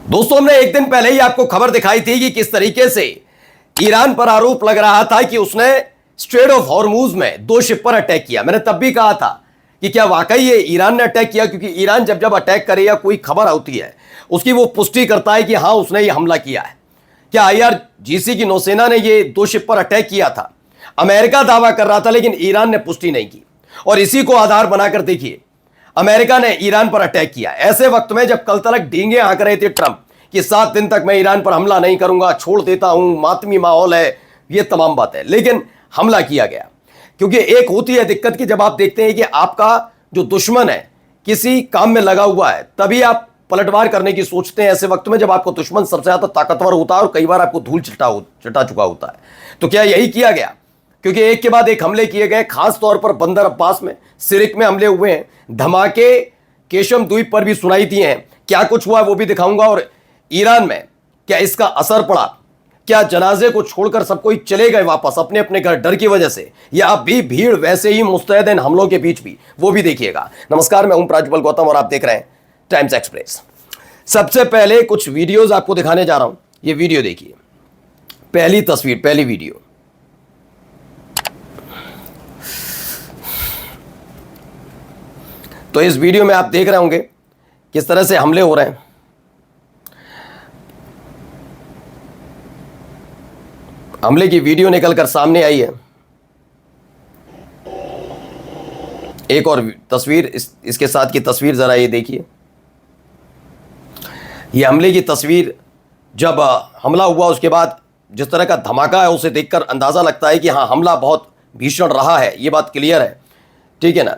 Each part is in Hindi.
दोस्तों, हमने एक दिन पहले ही आपको खबर दिखाई थी कि किस तरीके से ईरान पर आरोप लग रहा था कि उसने स्ट्रेट ऑफ हॉर्मुज में 2 शिप पर अटैक किया। मैंने तब भी कहा था कि क्या वाकई ये ईरान ने अटैक किया, क्योंकि ईरान जब जब अटैक करे या कोई खबर होती है उसकी वो पुष्टि करता है कि हां उसने ये हमला किया है। क्या आईआरजीसी की नौसेना ने ये 2 शिप पर अटैक किया था? अमेरिका दावा कर रहा था, लेकिन ईरान ने पुष्टि नहीं की। और इसी को आधार बनाकर देखिए, अमेरिका ने ईरान पर अटैक किया ऐसे वक्त में जब कल तक डींगे हाँक रहे थे ट्रंप कि 7 दिन तक मैं ईरान पर हमला नहीं करूंगा, छोड़ देता हूं, मातमी माहौल है, ये तमाम बातें। लेकिन हमला किया गया, क्योंकि एक होती है दिक्कत कि जब आप देखते हैं कि आपका जो दुश्मन है किसी काम में लगा हुआ है, तभी आप पलटवार करने की सोचते हैं ऐसे वक्त में जब आपको दुश्मन सबसे ज्यादा ताकतवर होता है और कई बार आपको धूल चटा चुका होता है। तो क्या यही किया गया? क्योंकि एक के बाद एक हमले किए गए, खास तौर पर बंदर अब्बास में, सिरिक में हमले हुए हैं, धमाके केशम द्वीप पर भी सुनाई दिए हैं। क्या कुछ हुआ वो भी दिखाऊंगा। और ईरान में क्या इसका असर पड़ा? क्या जनाजे को छोड़कर सब कोई चले गए वापस अपने अपने घर डर की वजह से, या अब भी भीड़ वैसे ही मुस्तैद इन हमलों के बीच भी? वो भी देखिएगा। नमस्कार, मैं हूं प्राज्वल गौतम और आप देख रहे हैं टाइम्स एक्सप्रेस। सबसे पहले कुछ वीडियोज आपको दिखाने जा रहा हूं। ये वीडियो देखिए, पहली तस्वीर, पहली वीडियो। तो इस वीडियो में आप देख रहे होंगे किस तरह से हमले हो रहे हैं। हमले की वीडियो निकलकर सामने आई है। एक और तस्वीर इसके साथ की तस्वीर जरा ये देखिए। ये हमले की तस्वीर, जब हमला हुआ उसके बाद जिस तरह का धमाका है उसे देखकर अंदाजा लगता है कि हाँ, हमला बहुत भीषण रहा है, ये बात क्लियर है, ठीक है ना।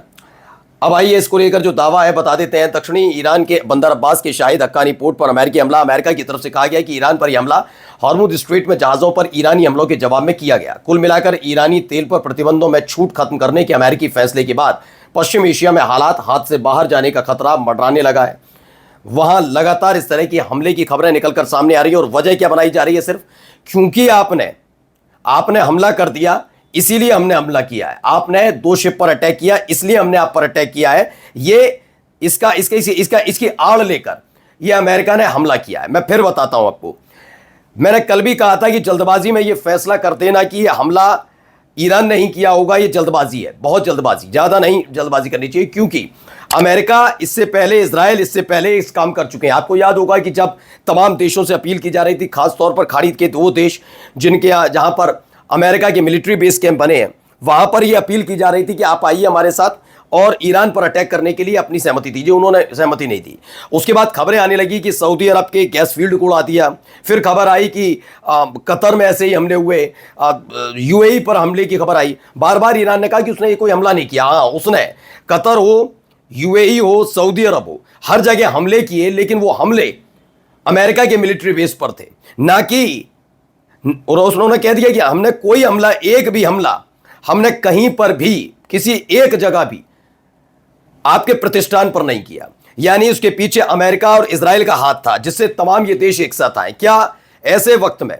अब आइए इसको लेकर जो दावा है बता देते हैं। दक्षिणी ईरान के बंदर अब्बास के शाहिद हक्कानी पोर्ट पर अमेरिकी हमला। अमेरिका की तरफ से कहा गया कि ईरान पर यह हमला हॉर्मुज स्ट्रेट में जहाज़ों पर ईरानी हमलों के जवाब में किया गया। कुल मिलाकर ईरानी तेल पर प्रतिबंधों में छूट खत्म करने के अमेरिकी फैसले के बाद पश्चिम एशिया में हालात हाथ से बाहर जाने का खतरा मंडराने लगा है। वहां लगातार इस तरह की हमले की खबरें निकलकर सामने आ रही है। और वजह क्या बनाई जा रही है? सिर्फ क्योंकि आपने हमला कर दिया इसीलिए हमने हमला किया है, आपने 2 शिप पर अटैक किया इसलिए हमने आप पर अटैक किया है। ये इसकी आड़ लेकर ये अमेरिका ने हमला किया है। मैं फिर बताता हूं आपको। मैंने कल भी कहा था कि जल्दबाजी में ये फैसला कर देना कि ये हमला ईरान ने ही किया होगा, ये जल्दबाजी है, बहुत जल्दबाजी, ज्यादा नहीं जल्दबाजी करनी चाहिए। क्योंकि अमेरिका इससे पहले, इजराइल इससे पहले इस काम कर चुके हैं। आपको याद होगा कि जब तमाम देशों से अपील की जा रही थी, खासतौर पर खाड़ी के 2 देश जहां पर अमेरिका के मिलिट्री बेस कैंप बने हैं, वहां पर यह अपील की जा रही थी कि आप आइए हमारे साथ और ईरान पर अटैक करने के लिए अपनी सहमति दीजिए। उन्होंने सहमति नहीं दी। उसके बाद खबरें आने लगी कि सऊदी अरब के गैस फील्ड को उड़ा दिया। फिर खबर आई कि कतर में ऐसे ही हमले हुए, यूएई पर हमले की खबर आई। बार बार ईरान ने कहा कि उसने ये कोई हमला नहीं किया। हाँ, उसने कतर हो, यूएई हो, सऊदी अरब हो, हर जगह हमले किए, लेकिन वो हमले अमेरिका के मिलिट्री बेस पर थे, ना कि, और उन्होंने कह दिया कि हमने कोई हमला, एक भी हमला हमने कहीं पर भी, किसी एक जगह भी आपके प्रतिष्ठान पर नहीं किया। यानी उसके पीछे अमेरिका और इजराइल का हाथ था, जिससे तमाम ये देश एक साथ आए। क्या ऐसे वक्त में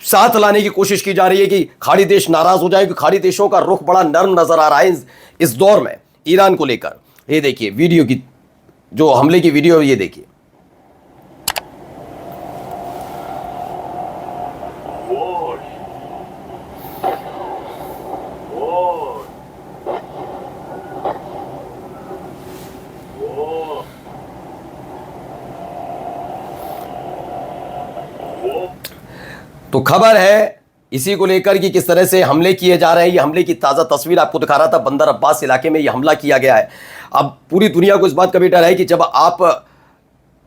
साथ लाने की कोशिश की जा रही है कि खाड़ी देश नाराज हो जाए? कि खाड़ी देशों का रुख बड़ा नर्म नजर आ रहा है इस दौर में ईरान को लेकर। ये देखिए वीडियो की, जो हमले की वीडियो, ये देखिए। तो खबर है इसी को लेकर कि किस तरह से हमले किए जा रहे हैं। ये हमले की ताज़ा तस्वीर आपको दिखा रहा था। बंदर अब्बास इलाके में ये हमला किया गया है। अब पूरी दुनिया को इस बात का भी डर है कि जब आप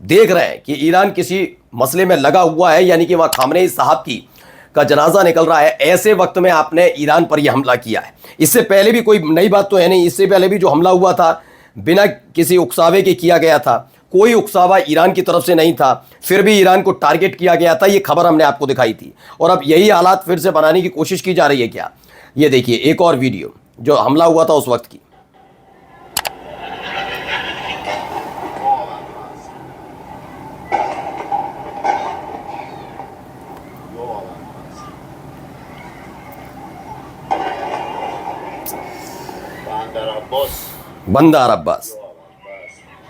देख रहे हैं कि ईरान किसी मसले में लगा हुआ है, यानी कि वहाँ खामनेई साहब का जनाजा निकल रहा है, ऐसे वक्त में आपने ईरान पर यह हमला किया है। इससे पहले भी कोई नई बात तो है नहीं। इससे पहले भी जो हमला हुआ था बिना किसी उकसावे के किया गया था, कोई उकसावा ईरान की तरफ से नहीं था, फिर भी ईरान को टारगेट किया गया था। ये खबर हमने आपको दिखाई थी। और अब यही हालात फिर से बनाने की कोशिश की जा रही है क्या? ये देखिए एक और वीडियो जो हमला हुआ था उस वक्त की। बंदर अब्बास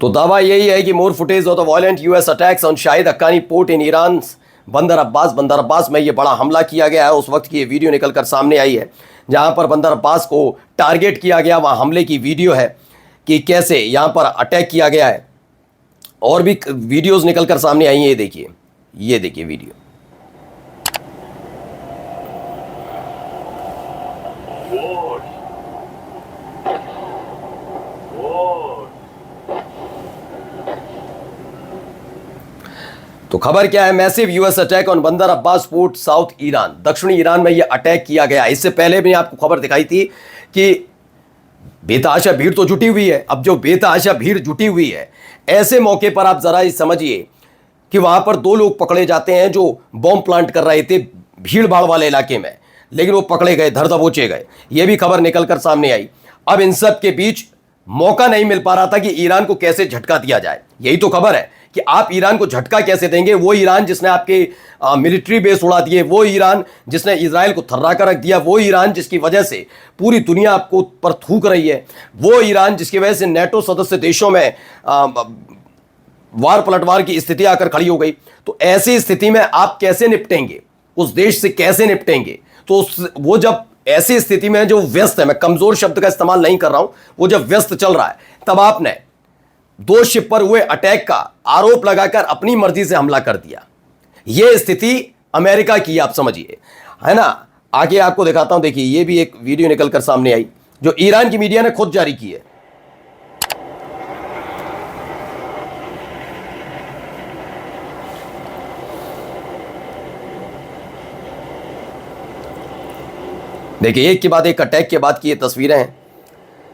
तो दावा यही है कि more footage of the violent US attacks on Shahid Haqqani port in Iran Bandar Abbas में ये बड़ा हमला किया गया है। उस वक्त की ये वीडियो निकल कर सामने आई है जहां पर बंदर अब्बास को टारगेट किया गया, वहां हमले की वीडियो है कि कैसे यहां पर अटैक किया गया है। और भी वीडियोस निकल कर सामने आई हैं, ये देखिए वीडियो। तो खबर क्या है, मैसिव यूएस अटैक ऑन बंदर अब्बास पोर्ट साउथ ईरान, दक्षिणी ईरान में यह अटैक किया गया। इससे पहले भी आपको खबर दिखाई थी कि बेतहाशा भीड़ तो जुटी हुई है। अब जो बेतहाशा भीड़ जुटी हुई है, ऐसे मौके पर आप जरा समझिए कि वहां पर 2 लोग पकड़े जाते हैं जो बॉम्ब प्लांट कर रहे थे भीड़ भाड़ वाले इलाके में, लेकिन वो पकड़े गए, धर दबोचे गए। ये भी खबर निकल कर सामने आई। अब इन सब के बीच मौका नहीं मिल पा रहा था कि ईरान को कैसे झटका दिया जाए। यही तो खबर है कि आप ईरान को झटका कैसे देंगे। वो ईरान जिसने आपके मिलिट्री बेस उड़ा दिए, वो ईरान जिसने इजराइल को थर्रा कर रख दिया, वो ईरान जिसकी वजह से पूरी दुनिया आपको पर थूक रही है, वो ईरान जिसकी वजह से नेटो सदस्य देशों में वार पलटवार की स्थिति आकर खड़ी हो गई। तो ऐसी स्थिति में आप कैसे निपटेंगे, उस देश से कैसे निपटेंगे? तो वो जब ऐसी स्थिति में जो व्यस्त है, मैं कमजोर शब्द का इस्तेमाल नहीं कर रहा हूं, वो जब व्यस्त चल रहा है, तब आपने 2 शिप पर हुए अटैक का आरोप लगाकर अपनी मर्जी से हमला कर दिया। यह स्थिति अमेरिका की, आप समझिए, है ना। आगे आपको दिखाता हूं, देखिए यह भी एक वीडियो निकलकर सामने आई जो ईरान की मीडिया ने खुद जारी की है। देखिए एक के बाद एक अटैक के बाद की ये तस्वीरें हैं,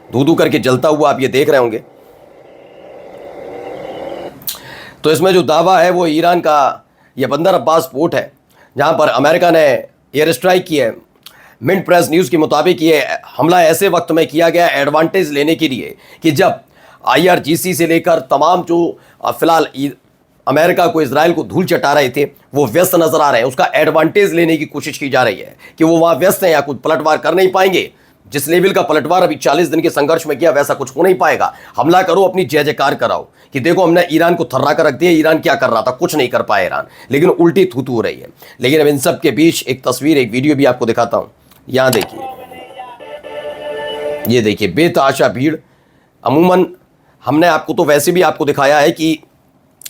धू धू करके जलता हुआ आप ये देख रहे होंगे। तो इसमें जो दावा है वो ईरान का ये बंदर अब्बास पोर्ट है जहां पर अमेरिका ने एयर स्ट्राइक की है। मिंट प्रेस न्यूज़ के मुताबिक ये हमला ऐसे वक्त में किया गया एडवांटेज लेने के लिए कि जब IRGC से लेकर तमाम जो फिलहाल अमेरिका को, इजराइल को धूल चटा रहे थे, वो व्यस्त नजर आ रहे हैं। उसका एडवांटेज लेने की कोशिश की जा रही है कि वो वहां व्यस्त हैं या कुछ पलटवार कर नहीं पाएंगे। जिस लेवल का पलटवार अभी 40 दिन के संघर्ष में किया, वैसा कुछ हो नहीं पाएगा। हमला करो, अपनी जय जयकार कराओ कि देखो हमने ईरान को थर्रा कर रख दिया। ईरान क्या कर रहा था, कुछ नहीं कर पाया ईरान, लेकिन उल्टी थू थू हो रही है। लेकिन अब इन सब के बीच एक तस्वीर, एक वीडियो भी आपको दिखाता हूं। यहां देखिए, ये देखिए बेतहाशा भीड़। अमूमन हमने आपको तो वैसे भी आपको दिखाया है कि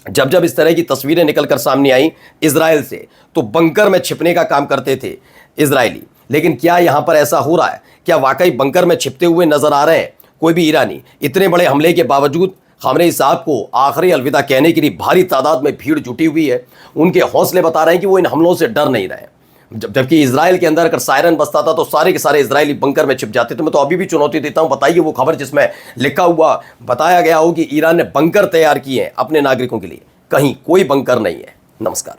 जब जब इस तरह की तस्वीरें निकलकर सामने आई इजराइल से, तो बंकर में छिपने का काम करते थे इजरायली। लेकिन क्या यहां पर ऐसा हो रहा है? क्या वाकई बंकर में छिपते हुए नजर आ रहे हैं कोई भी ईरानी? इतने बड़े हमले के बावजूद खामनेई साहब को आखिरी अलविदा कहने के लिए भारी तादाद में भीड़ जुटी हुई है। उनके हौसले बता रहे हैं कि वो इन हमलों से डर नहीं रहे। जबकि इजराइल के अंदर अगर सायरन बजता था तो सारे के सारे इजरायली बंकर में छिप जाते। तो मैं तो अभी भी चुनौती देता हूं, बताइए वो खबर जिसमें लिखा हुआ बताया गया हो कि ईरान ने बंकर तैयार किए हैं अपने नागरिकों के लिए। कहीं कोई बंकर नहीं है। नमस्कार।